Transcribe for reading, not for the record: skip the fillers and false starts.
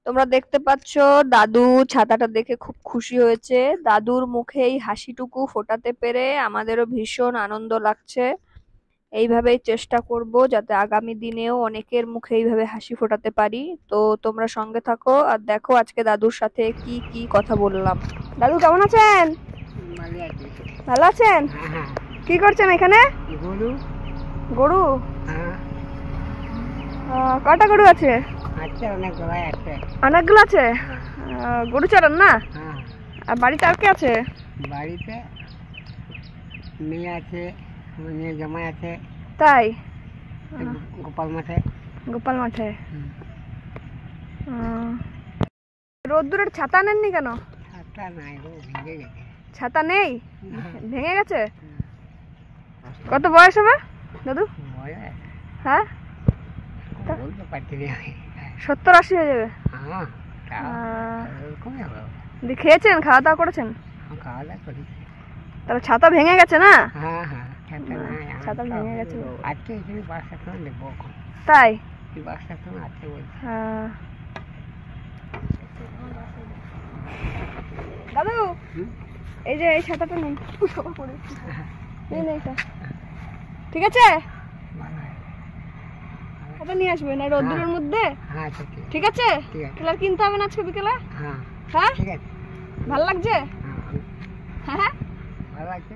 তোমরা দেখতে পাচ্ছ দাদু ছাতাটা দেখে খুব খুশি হয়েছে। দাদুর মুখে এই হাসিটুকু ফোটাতে পেরে আমাদেরও ভীষণ আনন্দ লাগছে। এইভাবেই চেষ্টা করব যাতে আগামী দিনেও অনেকের মুখে এইভাবে হাসি ফোটাতে পারি। তো তোমরা সঙ্গে থাকো আর দেখো আজকে দাদুর সাথে কি কি কথা বললাম। দাদু কেমন আছেন? ভালো আছি। ভালো আছেন? হ্যাঁ হ্যাঁ। কি করছেন এখানে? গরু। গরু? হ্যাঁ। কটা গরু আছে? আছে, অনেকগুলো আছে। অনেকগুলো আছে? গরু চড়ান না? হ্যাঁ। আর বাড়িতে আর কে আছে? বাড়িতে মেয়ে আছে, মেয়ে জামাই আছে। তাই? গোপাল মাঠে। গোপাল মাঠে। রোদ্দুরের ছাতা নেননি কেন? ছাতা নাই গো, ভেঙে গেছে। ছাতা নেই? ভেঙে গেছে? কত বয়স হবে দাদু? বয়স হ্যাঁ, বলতে পারছি না আমি। 70-80 হয়ে যাবে। হ্যাঁ, এরকমই হবে। দিয়ে খেয়েছেন, খাওয়া দাওয়া করেছেন? খাওয়া দাওয়া করেছি। তাহলে ছাতা ভেঙে গেছে না? হ্যাঁ হ্যাঁ, ছাতা নাই। ছাতা ভেঙে গেছে। আজকে এখানে বাস এখন নেবো। তাই? বাস এখন আছে বলছি। দাদু এই যে এই ছাতাটা নিন। নিন এইটা, ঠিক আছে? ছাতা নিয়ে আসবেন আর রোদ্দুরের মধ্যে। হ্যাঁ ঠিক আছে? তাহলে আর কিনতে হবে না আজকে বিকেলে? হ্যাঁ হ্যাঁ, ঠিক আছে। ভালো লাগছে? হ্যাঁ হ্যাঁ, ভালো লাগছে।